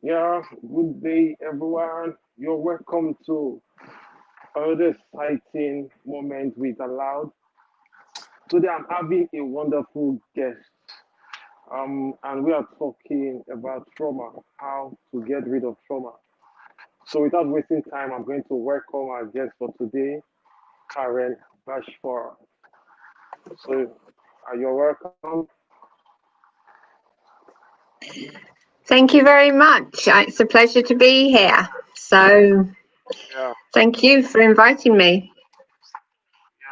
Yeah, good day, everyone. You're welcome to another exciting moment with Aloud. Today, I'm having a wonderful guest, and we are talking about trauma, how to get rid of trauma. So, without wasting time, I'm going to welcome our guest for today, Karen Bashford. So, you're welcome. Thank you very much. It's a pleasure to be here. So Yeah, thank you for inviting me.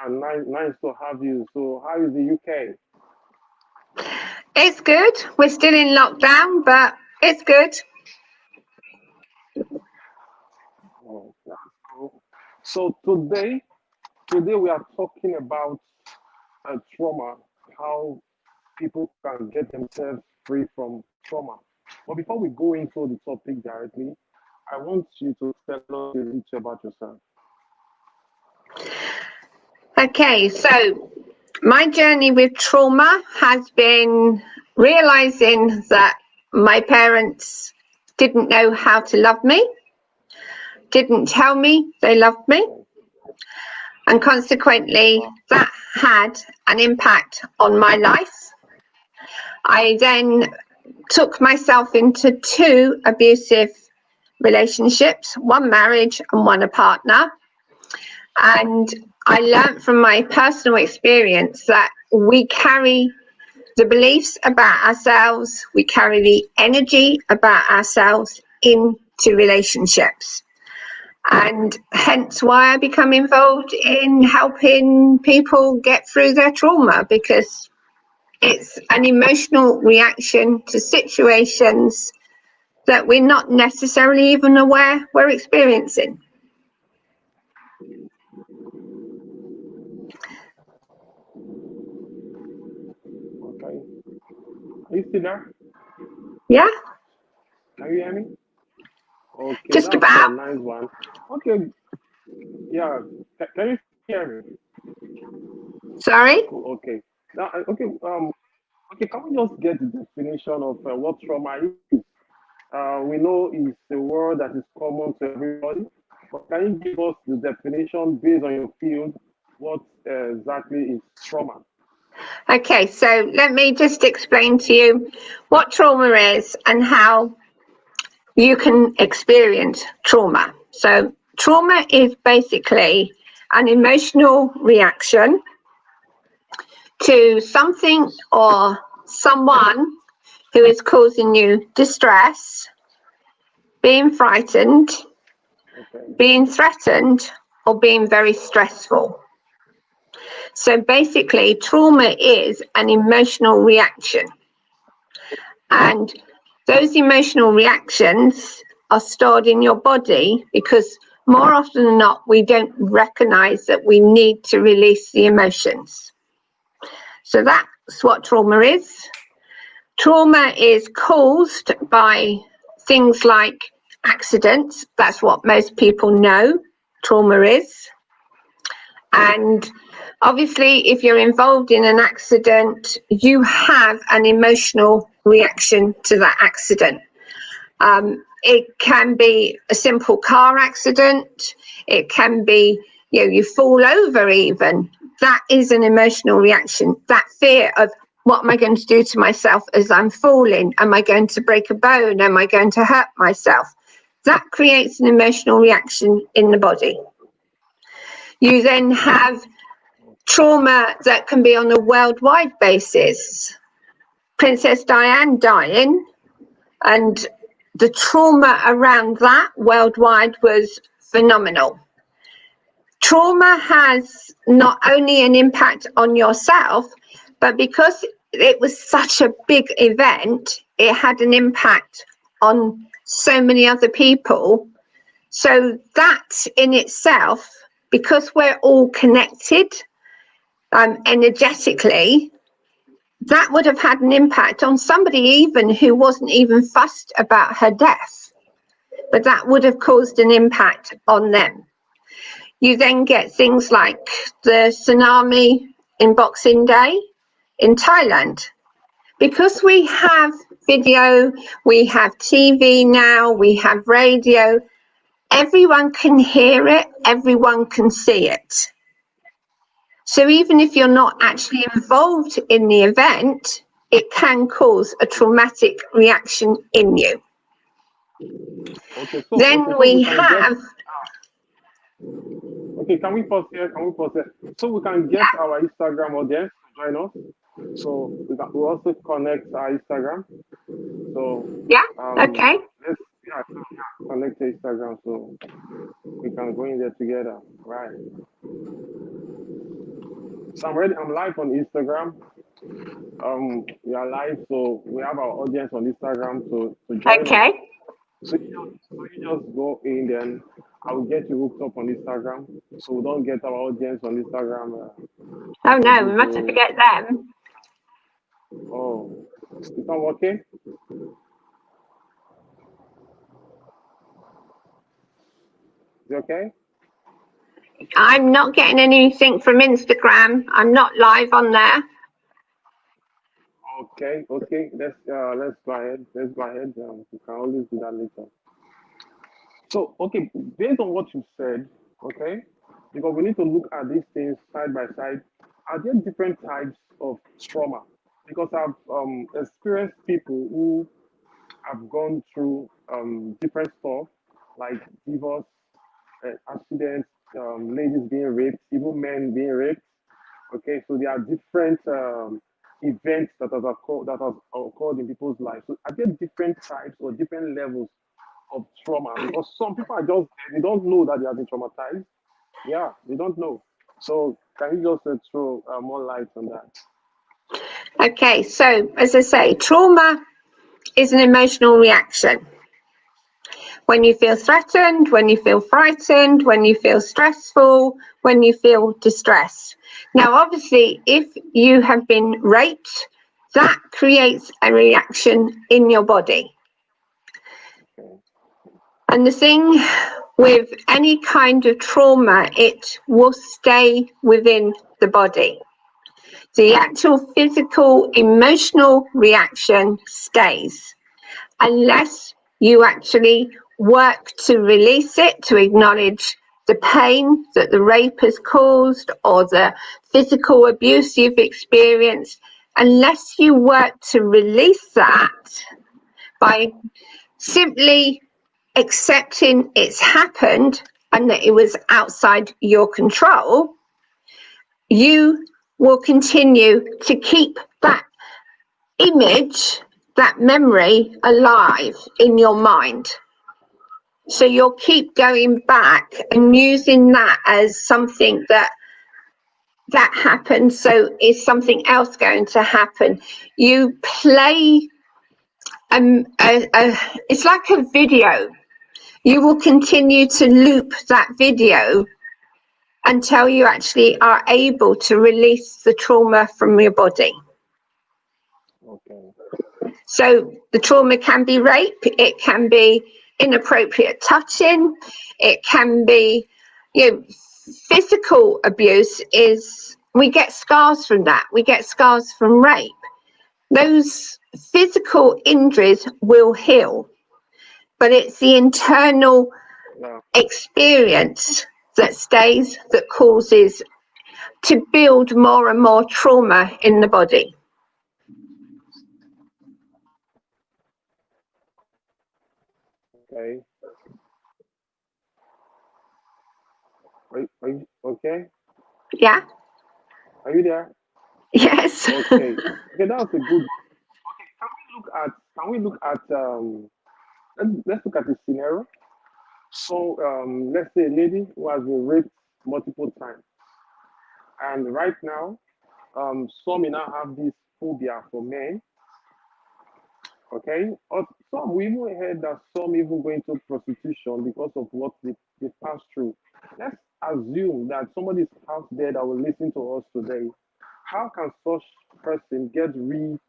yeah, nice to have you. So, how is the UK? It's good. We're still in lockdown, but it's good. Oh, that's cool. So today we are talking about trauma, how people can get themselves free from trauma. But before we go into the topic directly, I want you to tell us a little about yourself. Okay, so my journey with trauma has been realizing that my parents didn't know how to love me, didn't tell me they loved me, and consequently that had an impact on my life. I then took myself into two abusive relationships, one marriage and one a partner. And I learned from my personal experience that we carry the beliefs about ourselves, we carry the energy about ourselves into relationships. And hence why I become involved in helping people get through their trauma, because it's an emotional reaction to situations that we're not necessarily even aware we're experiencing. Okay. Are you still there? Yeah, Can you hear me? Okay, just that's a about. nice one. Okay, yeah. Can you hear me? Sorry? Cool. Okay. Now, okay. Can we just get the definition of what trauma is? We know it's a word that is common to everybody, but can you give us the definition based on your field? What exactly is trauma? Okay, so let me just explain to you what trauma is and how you can experience trauma. So, trauma is basically an emotional reaction to something or someone who is causing you distress, being frightened, Okay. being threatened, or being very stressful. So basically, trauma is an emotional reaction. And those emotional reactions are stored in your body because more often than not, we don't recognize that we need to release the emotions. So that's what trauma is. Trauma is caused by things like accidents. That's what most people know trauma is. And obviously, if you're involved in an accident, you have an emotional reaction to that accident. It can be a simple car accident. It can be, you fall over even. That is an emotional reaction. That fear of what am I going to do to myself as I'm falling? Am I going to break a bone? Am I going to hurt myself? That creates an emotional reaction in the body. You then have trauma that can be on a worldwide basis. Princess Diana dying, and the trauma around that worldwide was phenomenal. Trauma has not only an impact on yourself, but because it was such a big event, it had an impact on so many other people. So that in itself, because we're all connected energetically, that would have had an impact on somebody even who wasn't even fussed about her death, but that would have caused an impact on them. You then get things like the tsunami in Boxing Day in Thailand. Because we have video, we have TV now, we have radio. Everyone can hear it, everyone can see it. So even if you're not actually involved in the event, it can cause a traumatic reaction in you. Okay, Then so we we can get. have, Okay, can we pause here? Can we pause here? So we can get our Instagram audience to join us. So we also connect our Instagram. So yeah, okay. let's connect to Instagram so we can go in there together. Right. So I'm ready. I'm live on Instagram. We are live, so we have our audience on Instagram to join us. Okay. So you just go in, then I will get you hooked up on Instagram. So we don't get our audience on Instagram. Oh no, Maybe we mustn't to forget them. it's not working. Is it okay? I'm not getting anything from Instagram. I'm not live on there. Okay. Let's go ahead. Let's go ahead. We can always do that later. So okay, based on what you said, okay, because we need to look at these things side by side. Are there different types of trauma? Because I've experienced people who have gone through different stuff like divorce, accidents, ladies being raped, even men being raped. Okay, so there are different events that have occurred in people's lives. So are there different types or different levels of trauma? Because some people are just they don't know that they have been traumatized. Yeah, they don't know. So can you just throw more light on that? Okay, so as I say, trauma is an emotional reaction. When you feel threatened, when you feel frightened, when you feel stressful, when you feel distressed. Now, obviously, if you have been raped, that creates a reaction in your body. And the thing with any kind of trauma, it will stay within the body. The actual physical, emotional reaction stays unless you actually work to release it, to acknowledge the pain that the rape has caused or the physical abuse you've experienced. Unless you work to release that by simply accepting it's happened and that it was outside your control, you will continue to keep that image, that memory alive in your mind. So you'll keep going back and using that as something that happened, so is something else going to happen? You play it's like a video. You will continue to loop that video until you actually are able to release the trauma from your body. Okay. So the trauma can be rape, it can be inappropriate touching, it can be, physical abuse. Is we get scars from that. We get scars from rape. Those physical injuries will heal, but it's the internal experience that stays, that causes to build more and more trauma in the body. Okay. Are you okay? Yeah. Are you there? Yes. Okay. Okay, that's a good. Can we look at let's look at the scenario. So let's say a lady who has been raped multiple times, and right now, some may now have this phobia for men. Okay, or some we even heard that some even go into prostitution because of what they pass through. Let's assume that somebody is out there that will listen to us today. How can such person get rid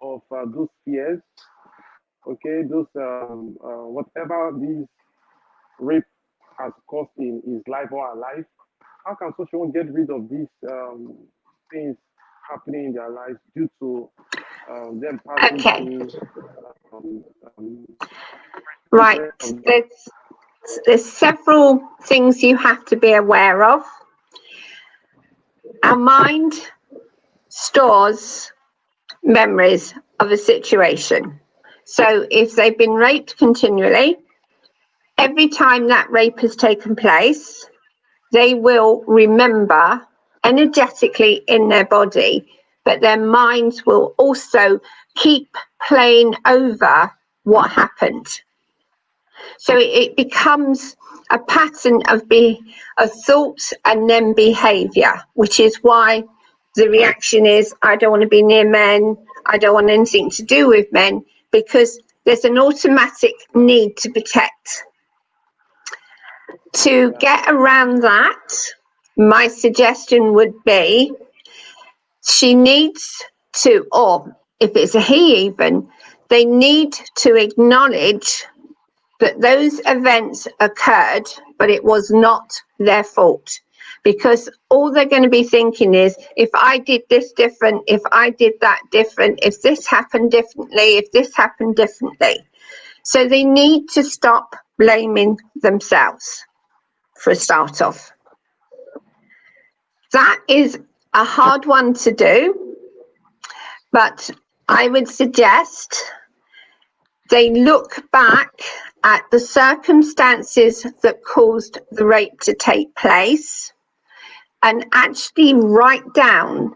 of those fears? Okay, those whatever these rape has caused in his life or her life. How can such one get rid of these things happening in their lives due to them passing Okay, through um, right. different of them. There's several things you have to be aware of. Our mind stores memories of a situation. So if they've been raped continually, every time that rape has taken place, they will remember energetically in their body, but their minds will also keep playing over what happened. So it becomes a pattern of thoughts and then behaviour, which is why the reaction is, I don't want to be near men, I don't want anything to do with men, because there's an automatic need to protect. To get around that, my suggestion would be she needs to, or if it's a he even, they need to acknowledge that those events occurred, but it was not their fault. Because all they're going to be thinking is, if I did this different, if I did that different, if this happened differently, if this happened differently. So they need to stop blaming themselves for a start off. That is a hard one to do, but I would suggest they look back at the circumstances that caused the rape to take place and actually write down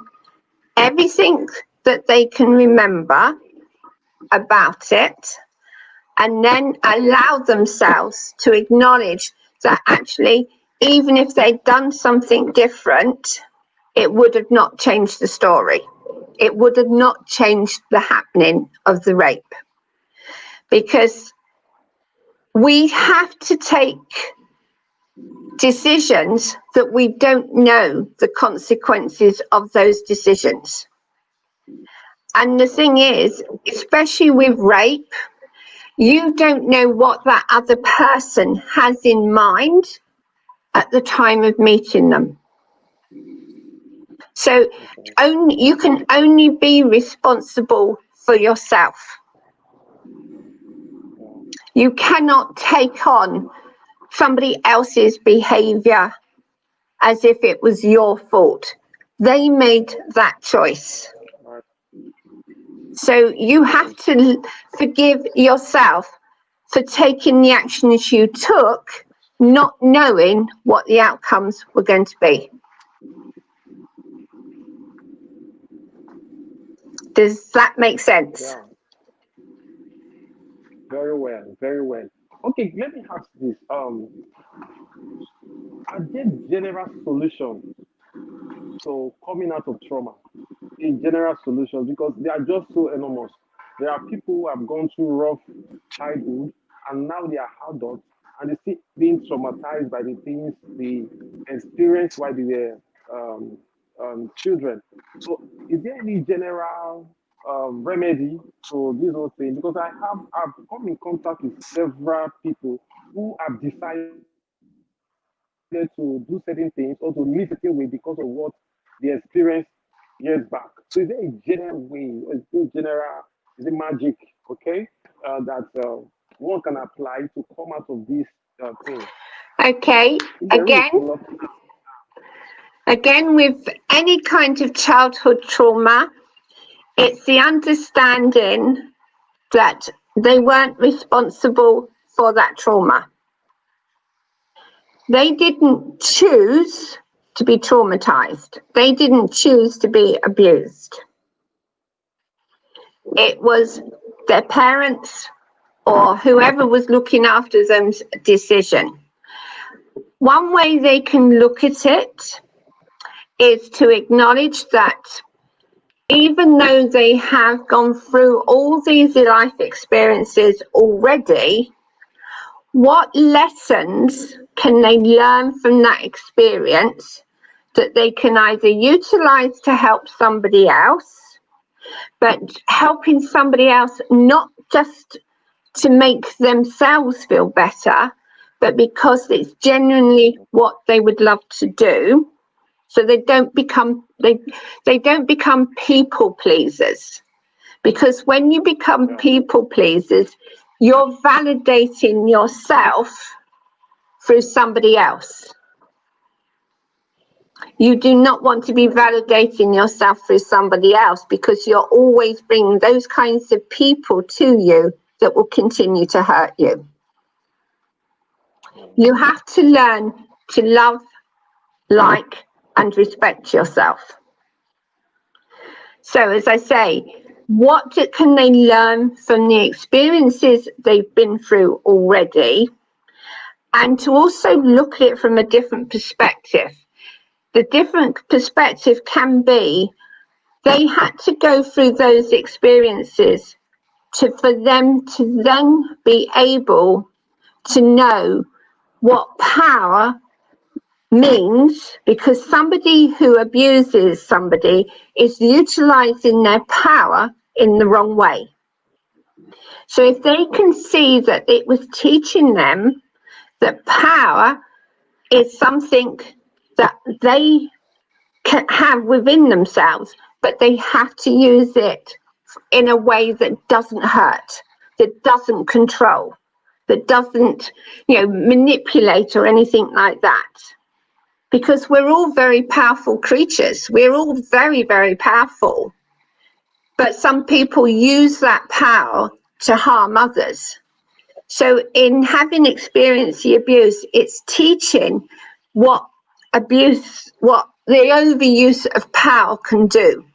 everything that they can remember about it, and then allow themselves to acknowledge that actually, even if they'd done something different, it would have not changed the story. It would have not changed the happening of the rape. Because we have to take decisions that we don't know the consequences of those decisions. And the thing is, especially with rape, you don't know what that other person has in mind at the time of meeting them. So you can only be responsible for yourself. You cannot take on somebody else's behaviour as if it was your fault. They made that choice. So you have to forgive yourself for taking the actions you took, not knowing what the outcomes were going to be. Does that make sense? Yeah, very well, very well. Okay, let me ask this. Are there general solutions to coming out of trauma? In general solutions, because they are just so enormous. There are people who have gone through rough childhood and now they are adults and they still being traumatized by the things they experienced while they were children. So, is there any general remedy to this whole thing? Because I've come in contact with several people who have decided to do certain things or to live a certain way because of what they experienced years back. So is there a general way, or is there general, is it magic, okay, that one can apply to come out of this thing? Okay, If there is, again, we'd love to again, with any kind of childhood trauma, it's the understanding that they weren't responsible for that trauma. They didn't choose to be traumatized. They didn't choose to be abused. It was their parents or whoever was looking after them's decision. One way they can look at it is to acknowledge that even though they have gone through all these life experiences already, what lessons can they learn from that experience that they can either utilize to help somebody else, but helping somebody else not just to make themselves feel better, but because it's genuinely what they would love to do. So they don't become people pleasers, Because when you become people pleasers, you're validating yourself through somebody else. You do not want to be validating yourself through somebody else, because you're always bringing those kinds of people to you that will continue to hurt you. You have to learn to love, like, and respect yourself. So, as I say, what can they learn from the experiences they've been through already? And to also look at it from a different perspective. The different perspective can be they had to go through those experiences for them to then be able to know what power means, because somebody who abuses somebody is utilizing their power in the wrong way. So if they can see that it was teaching them that power is something that they can have within themselves, but they have to use it in a way that doesn't hurt, that doesn't control, that doesn't, manipulate or anything like that. Because we're all very powerful creatures. We're all very, very powerful. But some people use that power to harm others. So in having experienced the abuse, it's teaching what the overuse of power can do.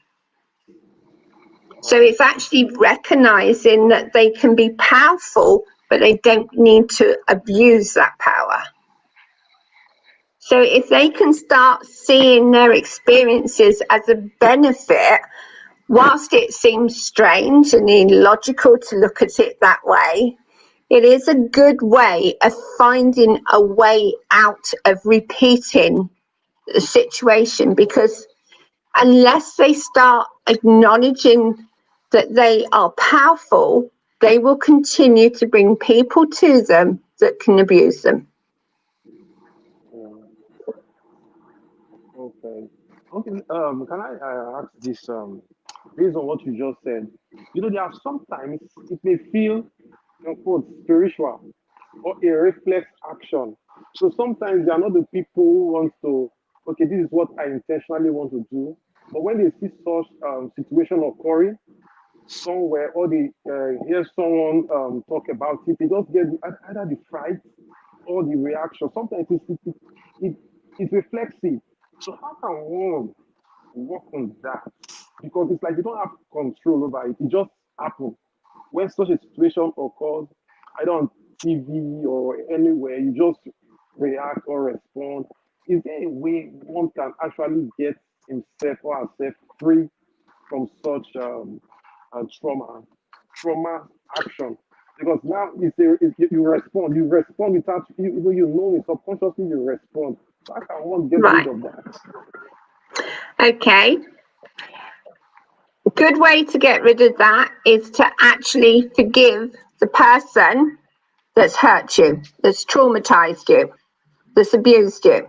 So it's actually recognizing that they can be powerful, but they don't need to abuse that power. So if they can start seeing their experiences as a benefit, whilst it seems strange and illogical to look at it that way, it is a good way of finding a way out of repeating the situation, because unless they start acknowledging that they are powerful, they will continue to bring people to them that can abuse them. Okay. Okay. Can I ask this? Based on what you just said, there are sometimes it may feel, quote, spiritual or a reflex action. So sometimes they are not the people who want to. Okay, this is what I intentionally want to do. But when they see such situation occurring somewhere, or they hear someone talk about it, they just get either the fright or the reaction. Sometimes it, it reflects it. So how can one work on that? Because it's like you don't have control over it. It just happens. When such a situation occurs, either on TV or anywhere, you just react or respond. Is there a way one can actually get himself or herself free from such trauma action? Because now you respond without you know it subconsciously, you respond. So how can one get rid Right. of that? Okay. A good way to get rid of that is to actually forgive the person that's hurt you, that's traumatized you, that's abused you.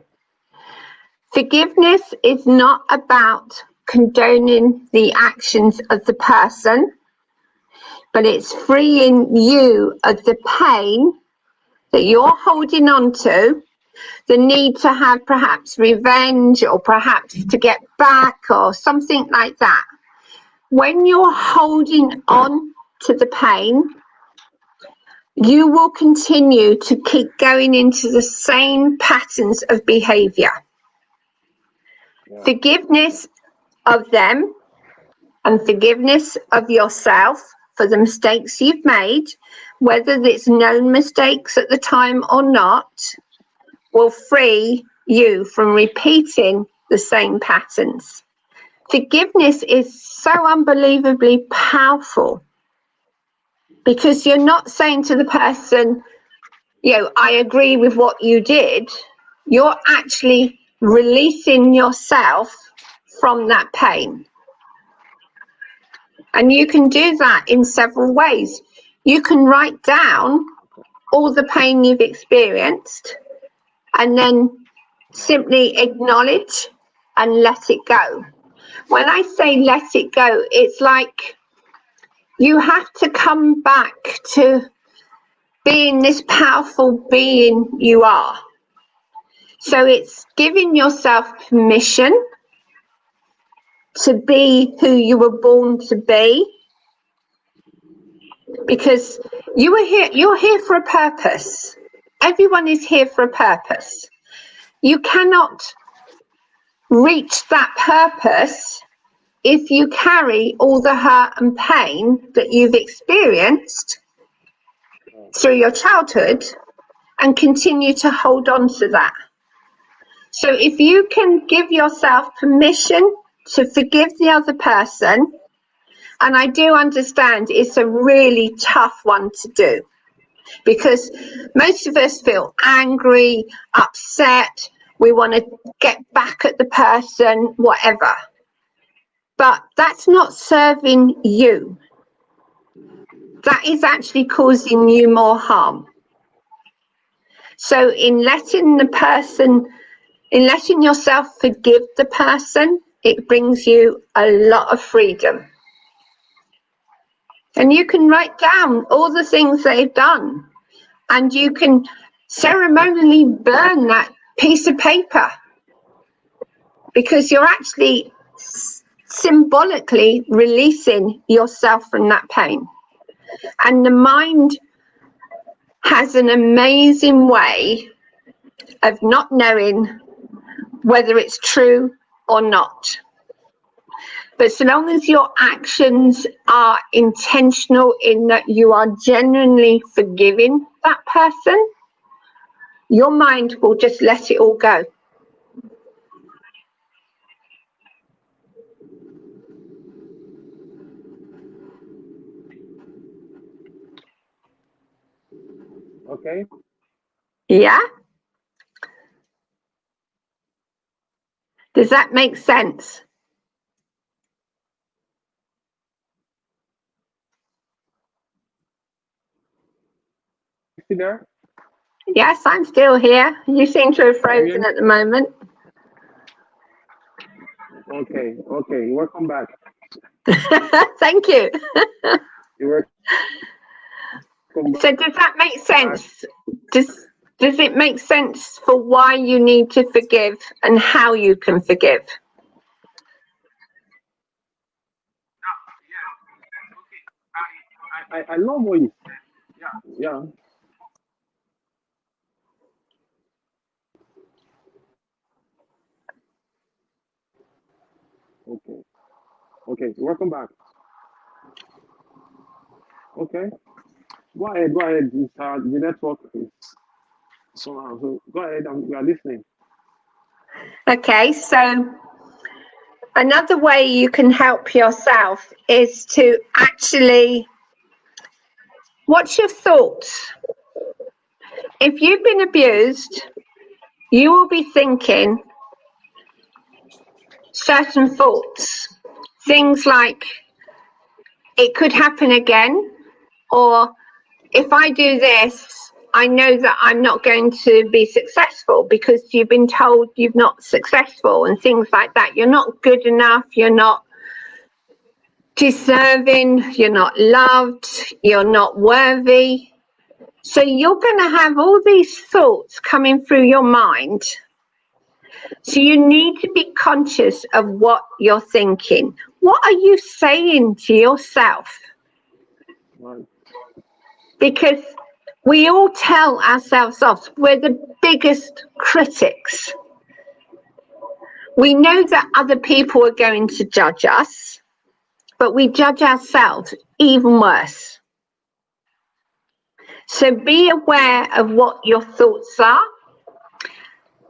Forgiveness is not about condoning the actions of the person, but it's freeing you of the pain that you're holding on to, the need to have perhaps revenge or perhaps to get back or something like that. When you're holding on to the pain, you will continue to keep going into the same patterns of behavior. Yeah. Forgiveness of them and forgiveness of yourself for the mistakes you've made, whether it's known mistakes at the time or not, will free you from repeating the same patterns. Forgiveness is so unbelievably powerful, because you're not saying to the person, I agree with what you did. You're actually releasing yourself from that pain. And you can do that in several ways. You can write down all the pain you've experienced and then simply acknowledge and let it go. When I say let it go, it's like you have to come back to being this powerful being you are. So it's giving yourself permission to be who you were born to be, because you're here for a purpose. Everyone is here for a purpose. You cannot reach that purpose if you carry all the hurt and pain that you've experienced through your childhood and continue to hold on to that. So if you can give yourself permission to forgive the other person, and I do understand it's a really tough one to do, because most of us feel angry, upset, we want to get back at the person, whatever. But that's not serving you. That is actually causing you more harm. So in letting yourself forgive the person, it brings you a lot of freedom. And you can write down all the things they've done, and you can ceremonially burn that piece of paper, because you're actually symbolically releasing yourself from that pain. And the mind has an amazing way of not knowing whether it's true or not. But so long as your actions are intentional, in that you are genuinely forgiving that person, your mind will just let it all go. Okay. Yeah? Does that make sense? See there? Yes, I'm still here. You seem to have frozen at the moment. Okay. Okay. Welcome back. Thank you. You're welcome. So does that make sense? Does it make sense for why you need to forgive and how you can forgive? I love what you said. Yeah. Okay. Okay. Welcome back. Okay. Go ahead. Go ahead. It's, the network is somehow. So go ahead. We are listening. Okay, so another way you can help yourself is to actually watch your thoughts. If you've been abused, you will be thinking certain thoughts. Things like, it could happen again, or if I do this, I know that I'm not going to be successful, because you've been told you're not successful, and things like that. You're not good enough, you're not deserving, you're not loved, you're not worthy. So you're going to have all these thoughts coming through your mind. So you need to be conscious of what you're thinking. What are you saying to yourself? Right. Because we all tell ourselves off. We're the biggest critics. We know that other people are going to judge us, but we judge ourselves even worse. So be aware of what your thoughts are.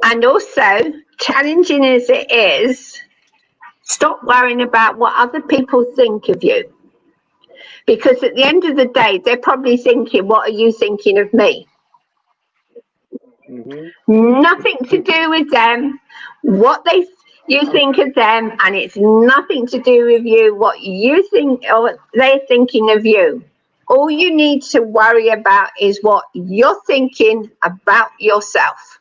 And also, challenging as it is, stop worrying about what other people think of you. Because at the end of the day, they're probably thinking, what are you thinking of me? Mm-hmm. Nothing to do with them, you think of them, and it's nothing to do with you, what you think or they're thinking of you. All you need to worry about is what you're thinking about yourself.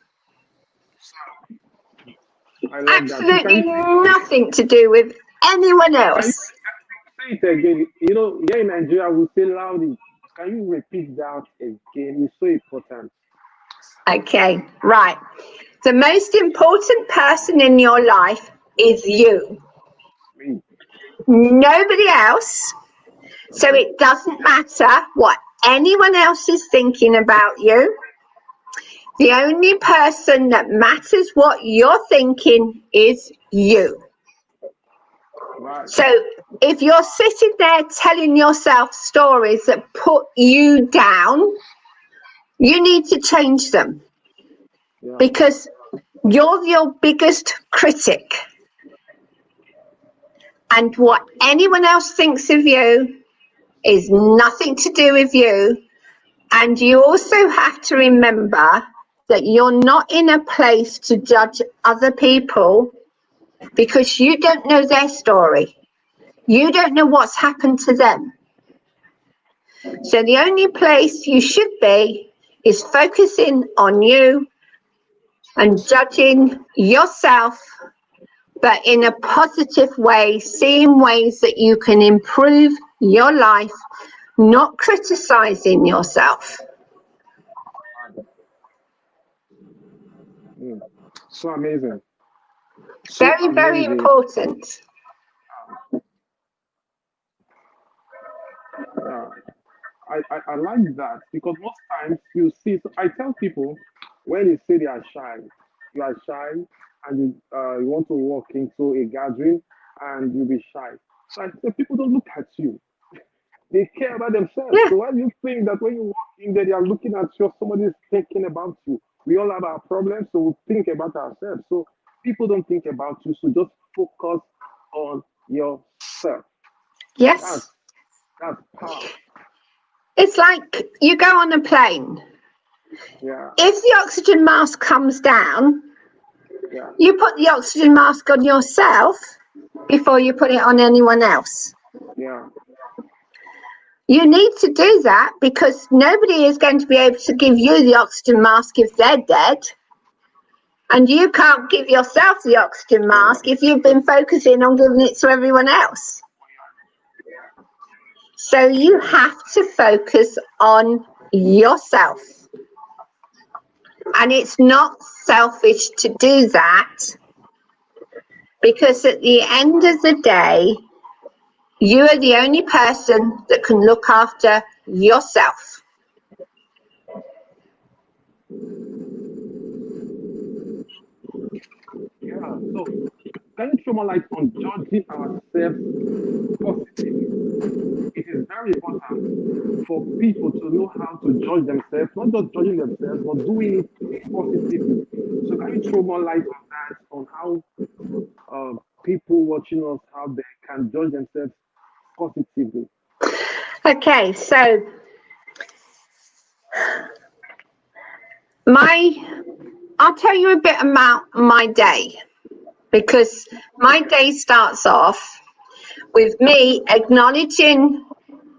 I love that. So Absolutely nothing to do with anyone else. Say it again. You know, here in Nigeria, we say loudly. Can you repeat that again? It's so important. Okay, right. The most important person in your life is you, Me. nobody else. So Okay. it doesn't matter what anyone else is thinking about you. The only person that matters what you're thinking is you. Right. So if you're sitting there telling yourself stories that put you down, you need to change them, Yeah. because you're your biggest critic. And what anyone else thinks of you is nothing to do with you. And you also have to remember that you're not in a place to judge other people, because you don't know their story. You don't know what's happened to them. So the only place you should be is focusing on you and judging yourself, but in a positive way, seeing ways that you can improve your life, not criticizing yourself. Mm. So amazing. So Very, very amazing. important. Yeah. I like that because most times you see, so I tell people when you say they are shy, you are shy and you want to walk into a gathering and you be shy. So I say people don't look at you. They care about themselves. Yeah. So why do you think that when you walk in there, they are looking at you, somebody is thinking about you? We all have our problems, so we think about ourselves. So people don't think about you, so just focus on yourself. That's Yes. that's power. It's like you go on a plane. Yeah, If the oxygen mask comes down, yeah, you put the oxygen mask on yourself before you put it on anyone else. yeah. You need to do that because nobody is going to be able to give you the oxygen mask if they're dead. And you can't give yourself the oxygen Yeah. mask if you've So been focusing on giving it to everyone else. So you have to focus on yourself. And it's not selfish to do that, because at the end of the day, you are the only person that can look after yourself. yeah. So can you throw more light on judging ourselves positively? It is very important for people to know how to judge themselves, not just judging themselves, but doing it positively. So can you throw more light on that, on how people watching us, how they can judge themselves positively? Okay, so I'll tell you a bit about my day, because my Okay. day starts off with me acknowledging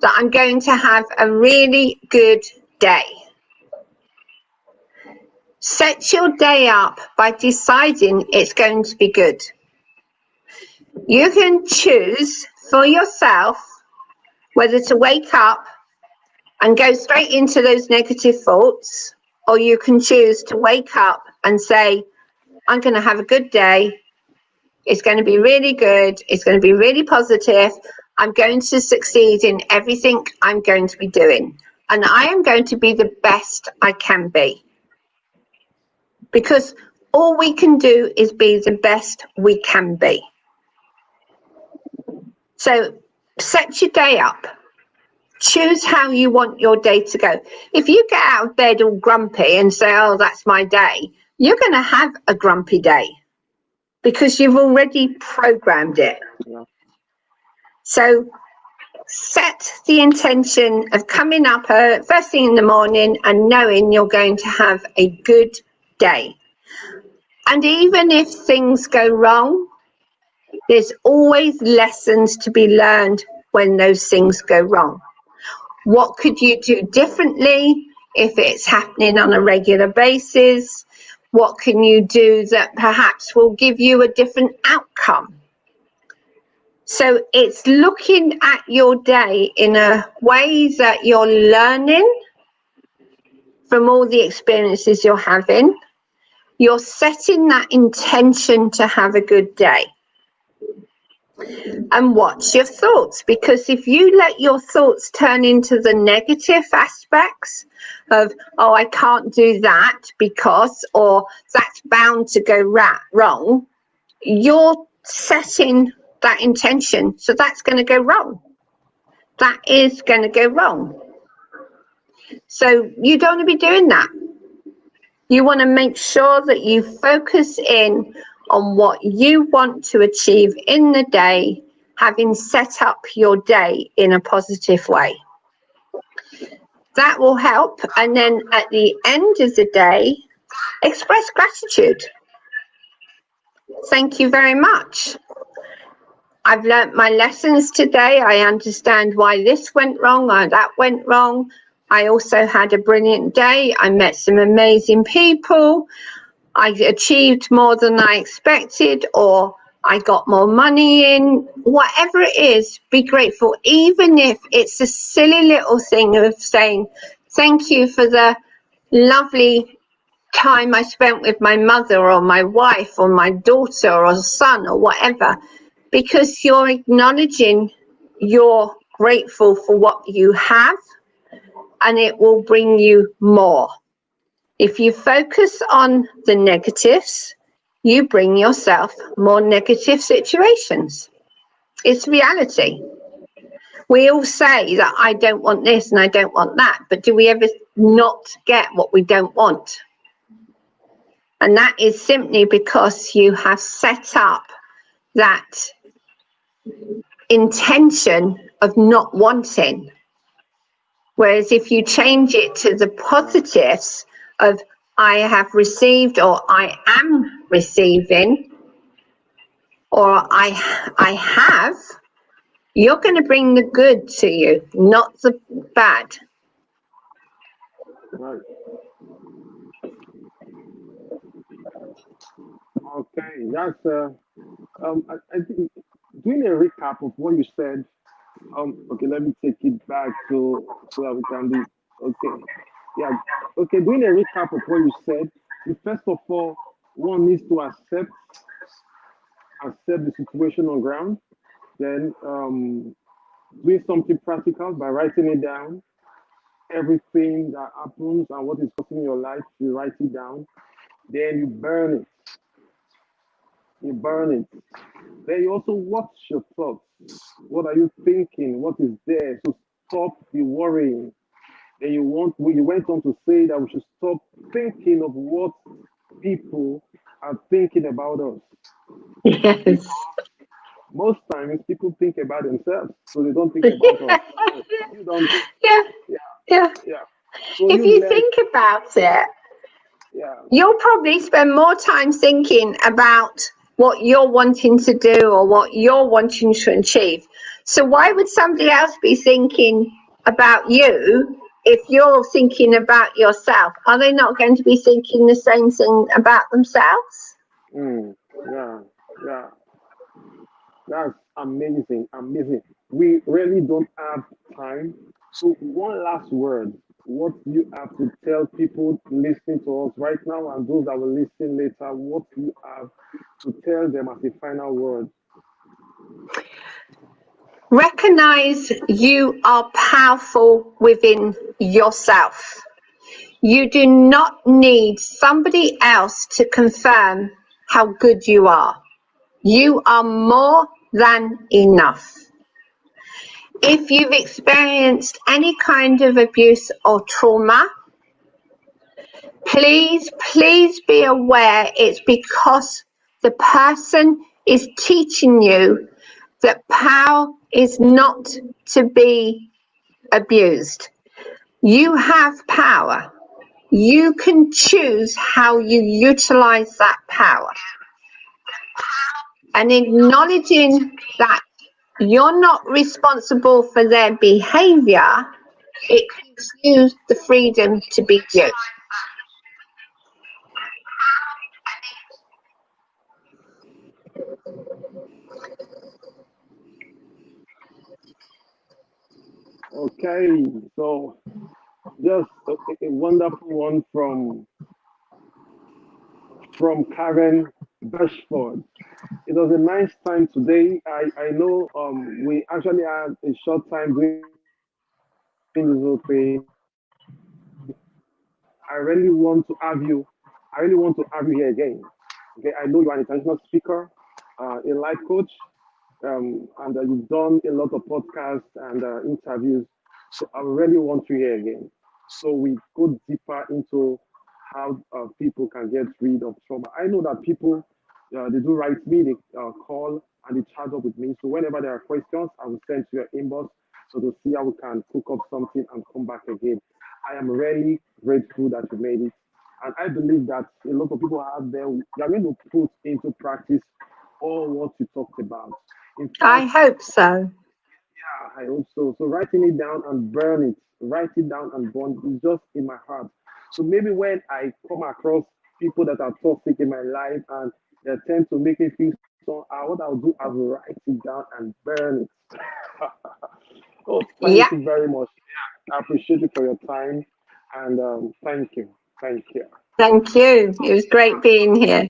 that I'm going to have a really good day. Set your day up by deciding it's going to be good. You can choose for yourself whether to wake up and go straight into those negative thoughts, or you can choose to wake up and say, I'm going to have a good day. It's going to be really good. It's going to be really positive. I'm going to succeed in everything I'm going to be doing. And I am going to be the best I can be. Because all we can do is be the best we can be. So set your day up. Choose how you want your day to go. If you get out of bed all grumpy and say, oh, that's my day, you're going to have a grumpy day because you've already programmed it. Yeah. So set the intention of coming up first thing in the morning and knowing you're going to have a good day. And even if things go wrong, there's always lessons to be learned when those things go wrong. What could you do differently if it's happening on a regular basis? What can you do that perhaps will give you a different outcome? So it's looking at your day in a way that you're learning from all the experiences you're having. You're setting that intention to have a good day. And watch your thoughts, because if you let your thoughts turn into the negative aspects of, oh, I can't do that because, or that's bound to go wrong, you're setting that intention, so that's going to go wrong. That is going to go wrong. So you don't want to be doing that. You want to make sure that you focus in on what you want to achieve in the day, having set up your day in a positive way. That will help. And then at the end of the day, express gratitude. Thank you very much. I've learnt my lessons today. I understand why this went wrong or that went wrong. I also had a brilliant day. I met some amazing people. I achieved more than I expected, or I got more money in. Whatever it is, be grateful, even if it's a silly little thing of saying, thank you for the lovely time I spent with my mother or my wife or my daughter or son or whatever, because you're acknowledging you're grateful for what you have, and it will bring you more. If you focus on the negatives, you bring yourself more negative situations. It's reality. We all say that I don't want this and I don't want that, but do we ever not get what we don't want? And that is simply because you have set up that intention of not wanting. Whereas if you change it to the positives of I have received, or I am receiving, or I have, you're going to bring the good to you, not the bad. Right. Okay, that's I think doing a recap of what you said. Okay, let me take it back to so that we can be okay. Yeah, okay. Doing a recap of what you said. First of all, one needs to accept the situation on ground. Then doing something practical by writing it down. Everything that happens and what is causing your life, you write it down. Then you burn it. You burn it. Then you also watch your thoughts. What are you thinking? What is there? So stop the worrying. Then you went on to say that we should stop thinking of what people are thinking about us. Yes. Most times people think about themselves, so they don't think about us. So you don't, Yeah, yeah, yeah. yeah. So If you you let, think about it, yeah, you'll probably spend more time thinking about what you're wanting to do or what you're wanting to achieve. So why would somebody else be thinking about you if you're thinking about yourself? Are they not going to be thinking the same thing about themselves? yeah, yeah. That's amazing, amazing. We really don't have time. So, one last word. What you have to tell people listening to us right now and those that will listen later, what you have to tell them as a final word. Recognize you are powerful within yourself. You do not need somebody else to confirm how good you are. You are more than enough. If you've experienced any kind of abuse or trauma, please be aware it's because the person is teaching you that power is not to be abused. You have power. You can choose how you utilize that power. And acknowledging that you're not responsible for their behavior, it gives you the freedom to be you. Okay, so just a wonderful one from Karen Bashford. It was a nice time today. I know we actually had a short time doing this whole thing. I really want to have you. I really want to have you here again. Okay, I know you are an international speaker, a life coach, and you've done a lot of podcasts and interviews. So I really want you here again. So we go deeper into how people can get rid of trauma. I know that people they do write me, they call and they chat up with me. So whenever there are questions, I will send to your inbox so to see how we can cook up something and come back again. I am really grateful that you made it. And I believe that a lot of people out there, they are going to put into practice all what you talked about. In I fact, hope so. yeah, I hope so. So writing it down and burn it, write it down and burn it is just in my heart. So maybe when I come across people that are toxic in my life and they tend to make me feel so, what I'll do, I will write it down and burn it. Oh, thank Yeah, you very much. I appreciate you for your time and thank you. Thank you. thank you. It was great being here.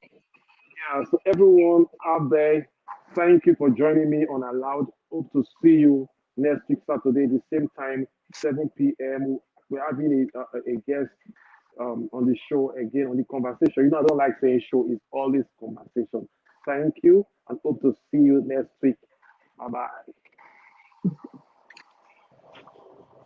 Yeah, so everyone out there, thank you for joining me on Aloud. Hope to see you next week Saturday, the same time, 7 p.m. We're having a guest on the show again on the conversation. You know, I don't like saying show; it's always conversation. Thank you, and hope to see you next week. Bye bye.